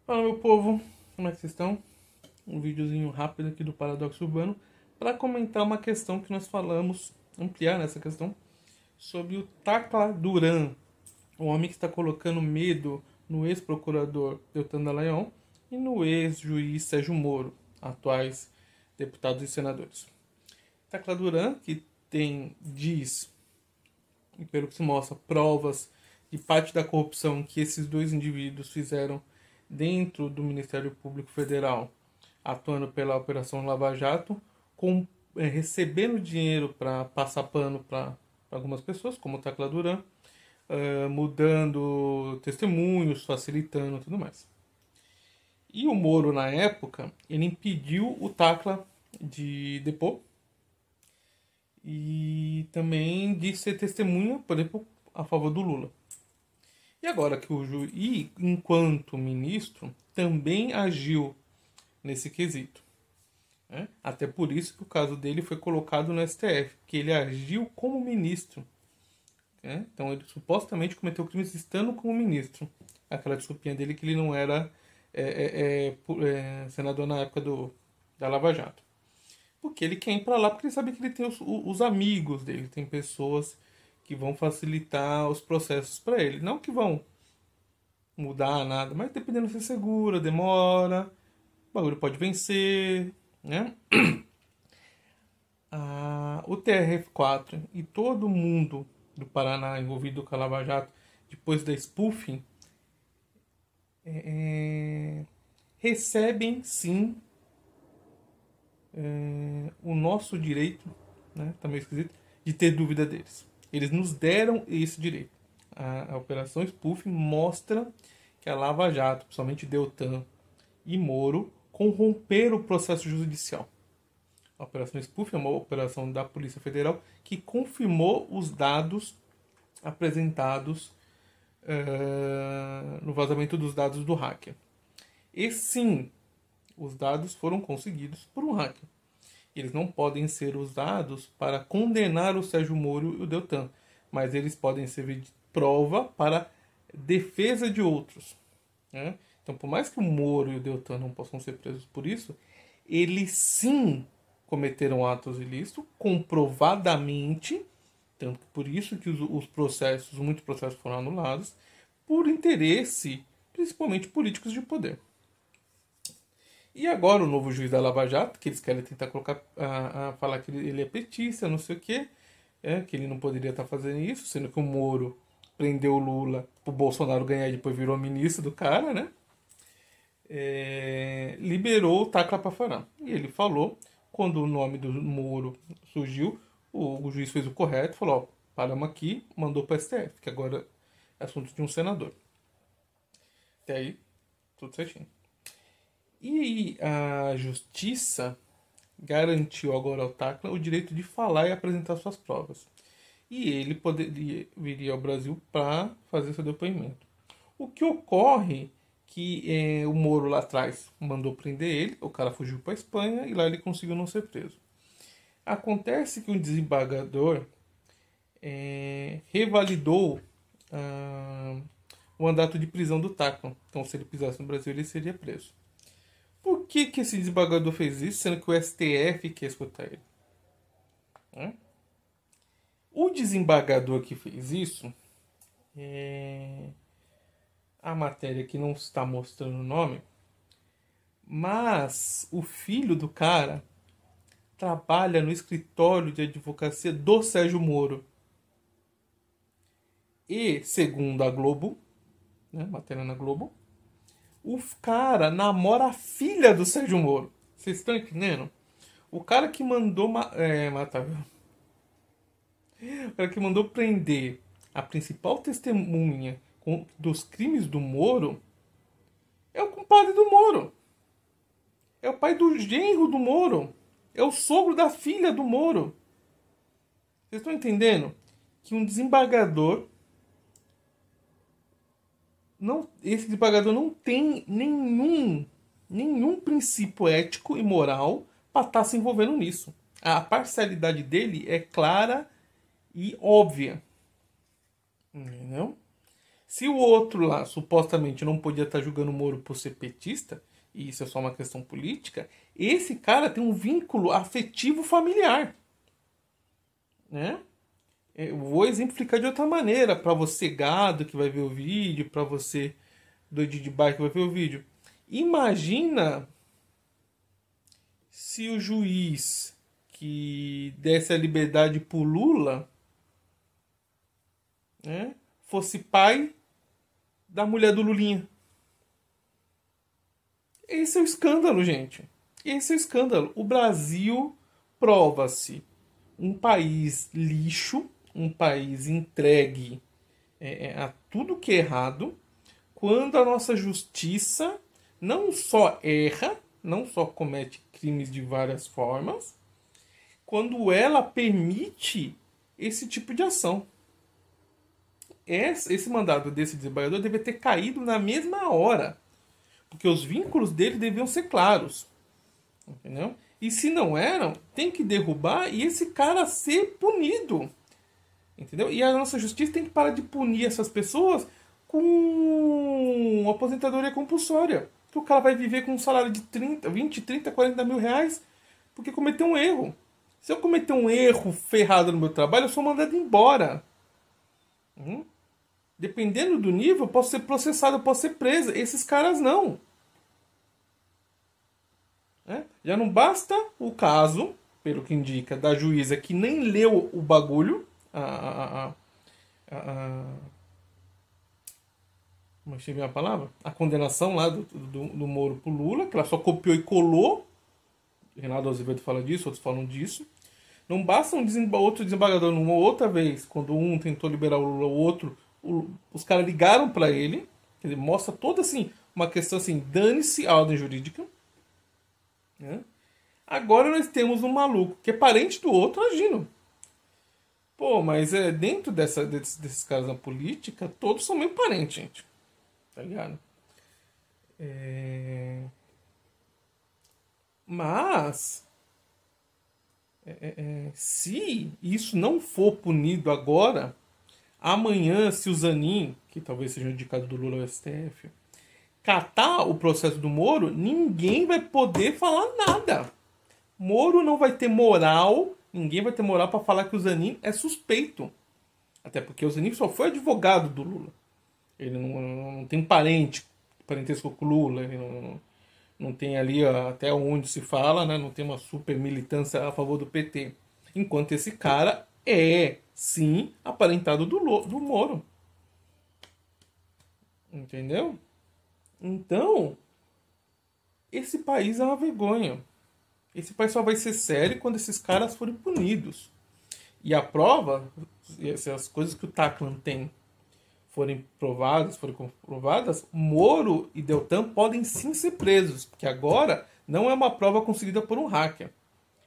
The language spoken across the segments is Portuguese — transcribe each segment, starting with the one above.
Fala, meu povo, como é que vocês estão? Um videozinho rápido aqui do Paradoxo Urbano para comentar uma questão que nós falamos, ampliar nessa questão, sobre o Tacla Duran, o homem que está colocando medo no ex-procurador Deltan Dallagnol e no ex-juiz Sérgio Moro, atuais deputados e senadores. Tacla Duran, que diz, e pelo que se mostra, provas de parte da corrupção que esses dois indivíduos fizeram dentro do Ministério Público Federal, atuando pela Operação Lava Jato, recebendo dinheiro para passar pano para algumas pessoas, como o Tacla Duran, mudando testemunhos, facilitando tudo mais. E o Moro, na época, ele impediu o Tacla de depor e também de ser testemunha, por exemplo, a favor do Lula. E agora que o juiz, enquanto ministro, também agiu nesse quesito. Né? Até por isso que o caso dele foi colocado no STF, que ele agiu como ministro. Né? Então ele supostamente cometeu crimes estando como ministro. Aquela desculpinha dele que ele não era senador na época da Lava Jato. Porque ele quer ir para lá porque ele sabe que ele tem os amigos dele, tem pessoas que vão facilitar os processos para ele. Não que vão mudar nada, mas dependendo se segura, demora, o bagulho pode vencer, né? O TRF4 e todo mundo do Paraná envolvido com a Lava Jato, depois da spoofing, recebem sim o nosso direito, né? Tá meio esquisito, de ter dúvida deles. Eles nos deram esse direito. A Operação Spoofing mostra que a Lava Jato, principalmente Deltan e Moro, corromperam o processo judicial. A Operação Spoofing é uma operação da Polícia Federal que confirmou os dados apresentados no vazamento dos dados do hacker. E sim, os dados foram conseguidos por um hacker. Eles não podem ser usados para condenar o Sérgio Moro e o Deltan, mas eles podem servir de prova para defesa de outros. Né? Então, por mais que o Moro e o Deltan não possam ser presos por isso, eles sim cometeram atos ilícitos, comprovadamente, tanto que por isso que muitos processos foram anulados, por interesse, principalmente políticos de poder. E agora o novo juiz da Lava Jato, que eles querem tentar colocar, falar que ele é petista, não sei o quê, que ele não poderia estar fazendo isso, sendo que o Moro prendeu o Lula pro Bolsonaro ganhar e depois virou ministro do cara, né? Liberou o Tacla Pafarã. E ele falou, quando o nome do Moro surgiu, o juiz fez o correto, falou, ó, paramos aqui, mandou para STF, que agora é assunto de um senador. Até aí, tudo certinho. E a justiça garantiu agora ao Tacla o direito de falar e apresentar suas provas. E ele viria ao Brasil para fazer seu depoimento. O que ocorre que o Moro lá atrás mandou prender ele, o cara fugiu para a Espanha e lá ele conseguiu não ser preso. Acontece que o desembargador revalidou o mandato de prisão do Tacla. Então, se ele pisasse no Brasil, ele seria preso. Por que esse desembargador fez isso, sendo que o STF quer escutar ele? O desembargador que fez isso, a matéria que não está mostrando o nome, mas o filho do cara trabalha no escritório de advocacia do Sérgio Moro. E, segundo a Globo, né, matéria na Globo, o cara namora a filha do Sérgio Moro. Vocês estão entendendo? O cara que mandou matar. O cara que mandou prender a principal testemunha dos crimes do Moro é o compadre do Moro. É o pai do genro do Moro. É o sogro da filha do Moro. Vocês estão entendendo? Que um desembargador esse desembargador não tem nenhum princípio ético e moral para estar se envolvendo nisso. A parcialidade dele é clara e óbvia. Entendeu? Se o outro lá supostamente não podia estar julgando o Moro por ser petista, e isso é só uma questão política, esse cara tem um vínculo afetivo familiar, né? Eu vou exemplificar de outra maneira, para você gado que vai ver o vídeo, para você doido de bike que vai ver o vídeo. Imagina se o juiz que desse a liberdade pro Lula, né, fosse pai da mulher do Lulinha. Esse é o escândalo, gente. Esse é o escândalo. O Brasil prova-se um país lixo, um país entregue a tudo que é errado, quando a nossa justiça não só erra, não só comete crimes de várias formas, quando ela permite esse tipo de ação. Esse mandado desse desembargador deve ter caído na mesma hora, porque os vínculos dele deviam ser claros, entendeu? E se não eram, tem que derrubar e esse cara ser punido, entendeu? E a nossa justiça tem que parar de punir essas pessoas com aposentadoria compulsória, que o cara vai viver com um salário de 30, 20, 30, 40 mil reais porque cometeu um erro. Se eu cometer um erro ferrado no meu trabalho, eu sou mandado embora. Dependendo do nível, eu posso ser processado, eu posso ser preso. Esses caras não. Já não basta o caso, pelo que indica, da juíza que nem leu o bagulho, como é que a palavra? A condenação lá do Moro pro Lula, que ela só copiou e colou. Renato Azevedo fala disso, outros falam disso. Não basta outro desembargador numa outra vez, quando um tentou liberar o Lula, o outro, os caras ligaram para ele. Ele mostra toda assim, uma questão assim, dane-se a ordem jurídica. Né? Agora nós temos um maluco que é parente do outro agindo. Pô, mas dentro desses caras na política, todos são meio parentes, gente. Tá ligado? Mas se isso não for punido agora, amanhã, se o Zanin, que talvez seja um indicado do Lula ao STF, catar o processo do Moro, ninguém vai poder falar nada. Moro não vai ter moral, ninguém vai ter moral para falar que o Zanin é suspeito. Até porque o Zanin só foi advogado do Lula. Ele não tem parentesco com o Lula, ele não tem ali até onde se fala, né? Não tem uma super militância a favor do PT. Enquanto esse cara é, sim, aparentado do Moro. Entendeu? Então, esse país é uma vergonha. Esse país só vai ser sério quando esses caras forem punidos. E a prova, se as coisas que o Taclan tem forem comprovadas, Moro e Deltan podem sim ser presos, porque agora não é uma prova conseguida por um hacker.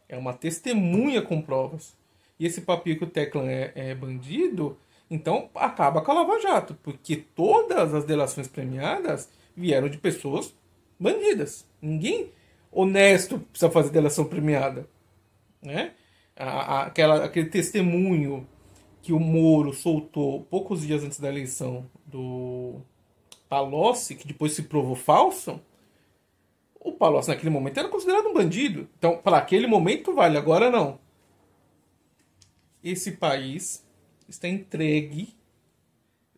É uma testemunha com provas. E esse papinho que o Teclan é bandido, então acaba com a Lava Jato, porque todas as delações premiadas vieram de pessoas bandidas. Ninguém honesto precisa fazer delação premiada. Né? Aquele testemunho que o Moro soltou poucos dias antes da eleição do Palocci, que depois se provou falso, o Palocci naquele momento era considerado um bandido. Então, para aquele momento vale, agora não. Esse país está entregue,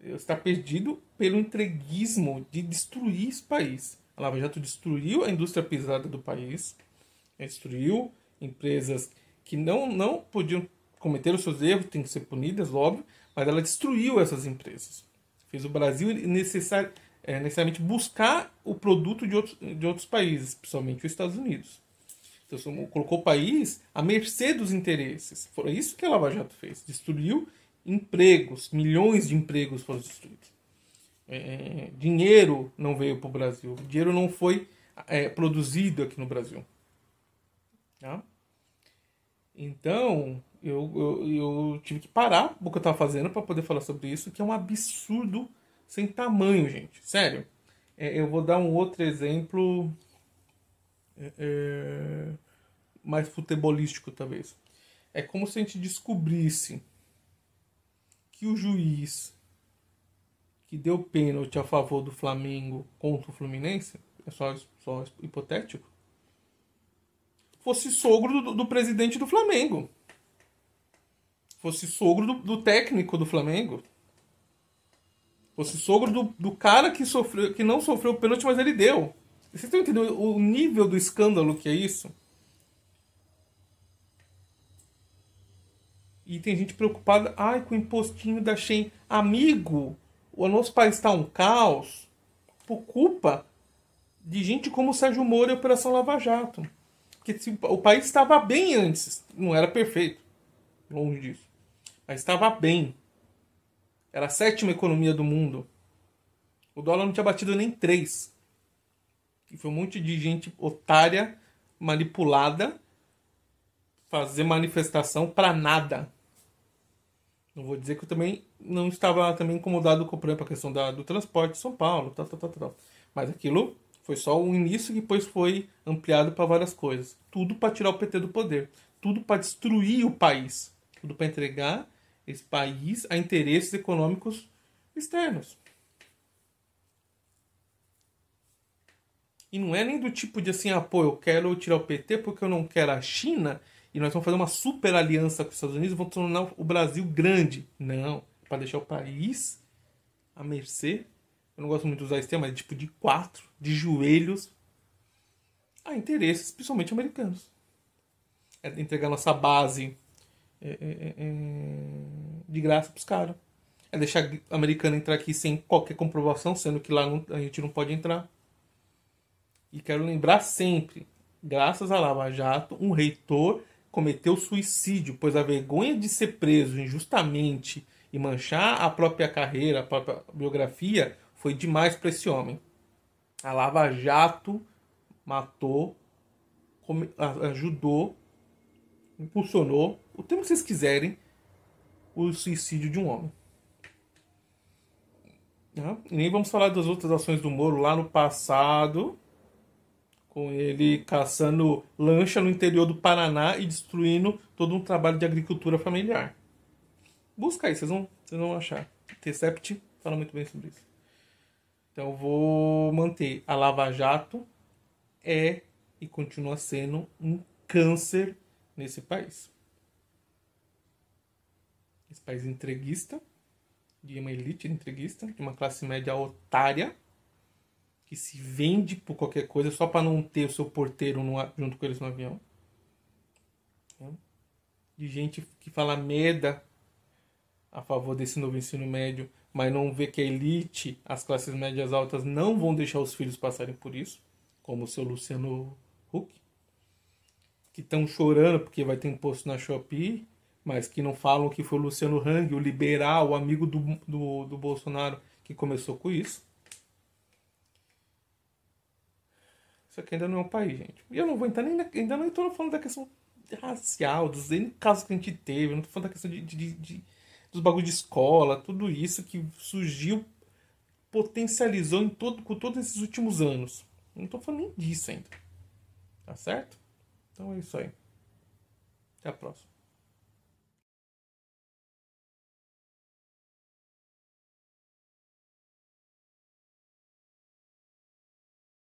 está perdido pelo entreguismo de destruir esse país. A Lava Jato destruiu a indústria pesada do país, destruiu empresas que não podiam cometer os seus erros, têm que ser punidas, óbvio, mas ela destruiu essas empresas. Fez o Brasil necessariamente buscar o produto de outros países, principalmente os Estados Unidos. Então, colocou o país à mercê dos interesses. Foi isso que a Lava Jato fez. Destruiu empregos, milhões de empregos foram destruídos. Dinheiro não veio para o Brasil. Dinheiro não foi produzido aqui no Brasil. Tá? Então, eu tive que parar o que eu estava fazendo para poder falar sobre isso, que é um absurdo sem tamanho, gente. Sério. Eu vou dar um outro exemplo mais futebolístico, talvez. É como se a gente descobrisse que o juiz que deu pênalti a favor do Flamengo contra o Fluminense, é só hipotético, fosse sogro do presidente do Flamengo. Fosse sogro do técnico do Flamengo. Fosse sogro do cara que não sofreu o pênalti, mas ele deu. Vocês estão entendendo o nível do escândalo que é isso? E tem gente preocupada, com o impostinho da Shein. Amigo, o nosso país está um caos por culpa de gente como o Sérgio Moro e a Operação Lava Jato. Porque o país estava bem antes. Não era perfeito. Longe disso. Mas estava bem. Era a 7ª economia do mundo. O dólar não tinha batido nem 3. E foi um monte de gente otária, manipulada, fazer manifestação para nada. Não vou dizer que eu também não estava também incomodado com, por exemplo, a questão do transporte de São Paulo, tal. Mas aquilo foi só o início que depois foi ampliado para várias coisas. Tudo para tirar o PT do poder. Tudo para destruir o país. Tudo para entregar esse país a interesses econômicos externos. E não é nem do tipo de assim, eu quero tirar o PT porque eu não quero a China e nós vamos fazer uma super aliança com os Estados Unidos e vamos tornar o Brasil grande. Não, para deixar o país à mercê. Eu não gosto muito de usar esse termo, mas tipo de 4, de joelhos, a interesses, principalmente americanos. É entregar nossa base de graça para os caras. É deixar o americano entrar aqui sem qualquer comprovação, sendo que lá a gente não pode entrar. E quero lembrar sempre, graças a Lava Jato, um reitor cometeu suicídio, pois a vergonha de ser preso injustamente e manchar a própria carreira, a própria biografia, foi demais para esse homem. A Lava Jato matou, ajudou, impulsionou, o termo que vocês quiserem, o suicídio de um homem. E nem vamos falar das outras ações do Moro lá no passado, com ele caçando lancha no interior do Paraná e destruindo todo um trabalho de agricultura familiar. Busca aí, vocês vão achar. Intercept fala muito bem sobre isso. Então eu vou manter. A Lava Jato é e continua sendo um câncer nesse país. Esse país entreguista, de uma elite entreguista, de uma classe média otária, que se vende por qualquer coisa só para não ter o seu porteiro junto com eles no avião. De gente que fala merda a favor desse novo ensino médio, mas não vê que a elite, as classes médias altas, não vão deixar os filhos passarem por isso, como o seu Luciano Huck, que estão chorando porque vai ter imposto na Shopee, mas que não falam que foi o Luciano Hang, o liberal, o amigo do Bolsonaro, que começou com isso. Isso aqui ainda não é um país, gente. E eu não vou entrar ainda não estou falando da questão racial, dos casos que a gente teve, não estou falando da questão dos bagulhos de escola, tudo isso que surgiu, potencializou com todos esses últimos anos. Não estou falando nem disso ainda. Tá certo? Então é isso aí. Até a próxima.